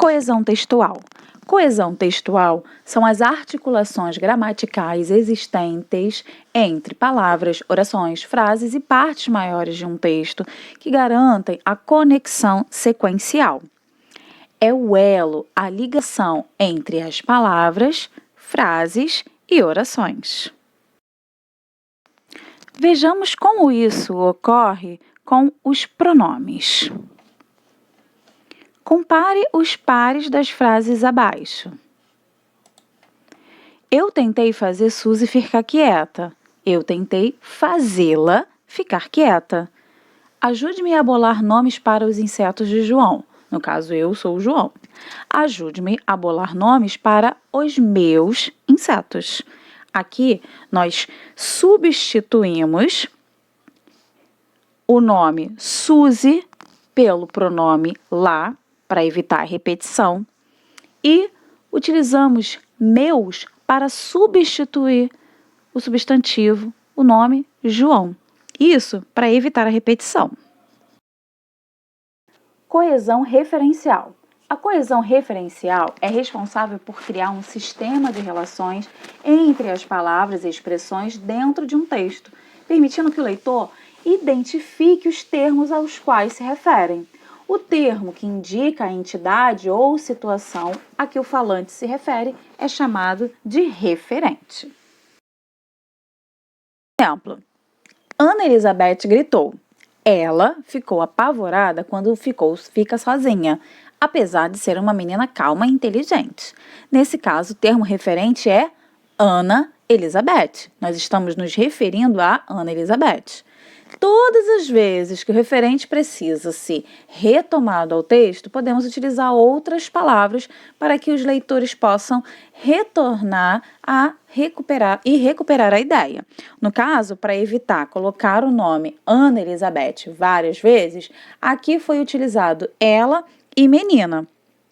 Coesão textual. Coesão textual são as articulações gramaticais existentes entre palavras, orações, frases e partes maiores de um texto que garantem a conexão sequencial. É o elo, a ligação entre as palavras, frases e orações. Vejamos como isso ocorre com os pronomes. Compare os pares das frases abaixo. Eu tentei fazer Suzy ficar quieta. Eu tentei fazê-la ficar quieta. Ajude-me a bolar nomes para os insetos de João. No caso, eu sou o João. Ajude-me a bolar nomes para os meus insetos. Aqui, nós substituímos o nome Suzy pelo pronome lá, para evitar a repetição, e utilizamos meus para substituir o substantivo, o nome João. Isso para evitar a repetição. Coesão referencial. A coesão referencial é responsável por criar um sistema de relações entre as palavras e expressões dentro de um texto, permitindo que o leitor identifique os termos aos quais se referem. O termo que indica a entidade ou situação a que o falante se refere é chamado de referente. Exemplo: Ana Elizabeth gritou. Ela ficou apavorada quando fica sozinha, apesar de ser uma menina calma e inteligente. Nesse caso, o termo referente é Ana Elizabeth. Nós estamos nos referindo a Ana Elizabeth. Todas as vezes que o referente precisa ser retomado ao texto, podemos utilizar outras palavras para que os leitores possam retornar a recuperar a ideia. No caso, para evitar colocar o nome Ana Elizabeth várias vezes, aqui foi utilizado ela e menina,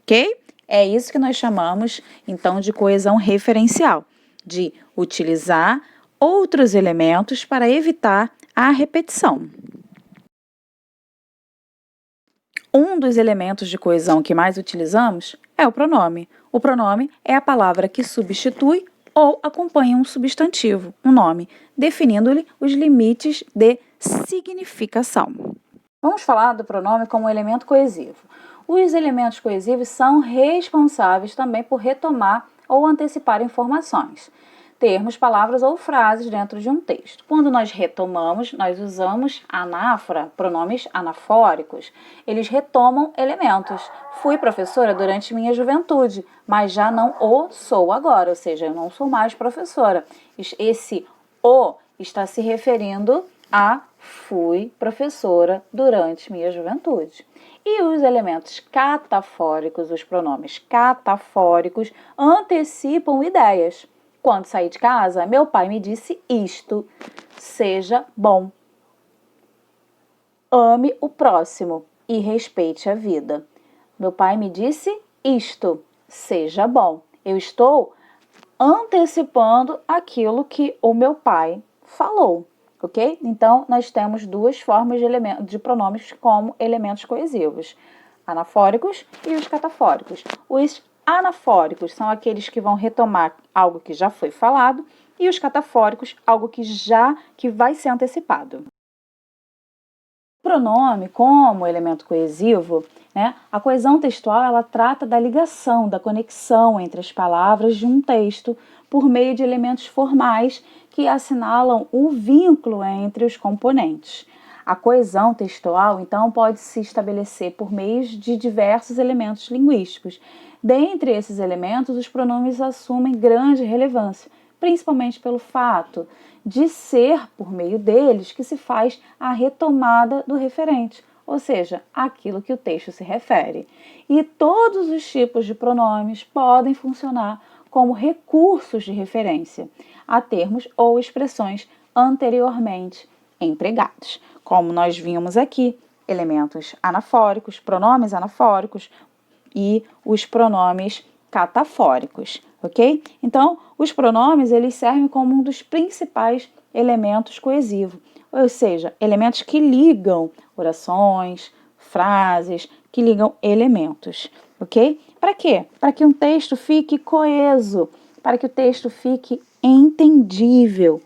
ok? É isso que nós chamamos, então, de coesão referencial, de utilizar outros elementos para evitar a repetição. Um dos elementos de coesão que mais utilizamos é o pronome. O pronome é a palavra que substitui ou acompanha um substantivo, um nome, definindo-lhe os limites de significação. Vamos falar do pronome como elemento coesivo. Os elementos coesivos são responsáveis também por retomar ou antecipar informações, termos, palavras ou frases dentro de um texto. Quando nós retomamos, nós usamos anáfora, pronomes anafóricos. Eles retomam elementos. Fui professora durante minha juventude, mas já não o sou agora, ou seja, eu não sou mais professora. Esse o está se referindo a fui professora durante minha juventude. E os elementos catafóricos, os pronomes catafóricos, antecipam ideias. Quando saí de casa, meu pai me disse isto: seja bom. Ame o próximo e respeite a vida. Meu pai me disse isto: seja bom. Eu estou antecipando aquilo que o meu pai falou, ok? Então, nós temos duas formas de pronomes como elementos coesivos: anafóricos e os catafóricos. Os anafóricos são aqueles que vão retomar algo que já foi falado, e os catafóricos, algo que vai ser antecipado. O pronome, como elemento coesivo, a coesão textual, ela trata da ligação, da conexão entre as palavras de um texto por meio de elementos formais que assinalam o vínculo entre os componentes. A coesão textual, então, pode se estabelecer por meio de diversos elementos linguísticos. Dentre esses elementos, os pronomes assumem grande relevância, principalmente pelo fato de ser por meio deles que se faz a retomada do referente, ou seja, aquilo que o texto se refere. E todos os tipos de pronomes podem funcionar como recursos de referência a termos ou expressões anteriormente empregados. Como nós vimos aqui, elementos anafóricos, pronomes anafóricos e os pronomes catafóricos, ok? Então, os pronomes, eles servem como um dos principais elementos coesivos, ou seja, elementos que ligam orações, frases, que ligam elementos, ok? Para quê? Para que um texto fique coeso, para que o texto fique entendível.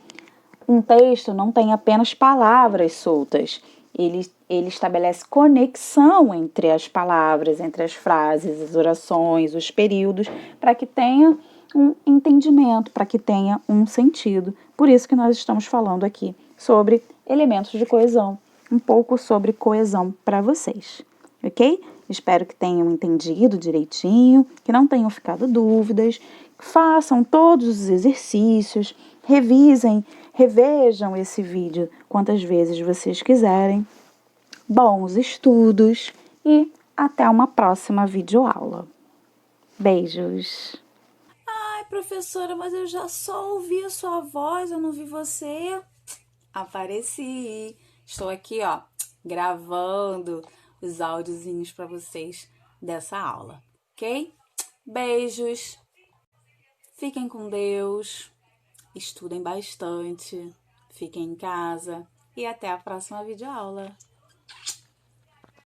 Um texto não tem apenas palavras soltas, ele estabelece conexão entre as palavras, entre as frases, as orações, os períodos, para que tenha um entendimento, para que tenha um sentido. Por isso que nós estamos falando aqui sobre elementos de coesão, um pouco sobre coesão para vocês, ok? Espero que tenham entendido direitinho, que não tenham ficado dúvidas, façam todos os exercícios, revejam esse vídeo quantas vezes vocês quiserem. Bons estudos e até uma próxima videoaula. Beijos! Ai, professora, mas eu já só ouvi a sua voz, eu não vi você. Apareci. Estou aqui, ó, gravando os áudiozinhos para vocês dessa aula, ok? Beijos. Fiquem com Deus. Estudem bastante. Fiquem em casa. E até a próxima videoaula.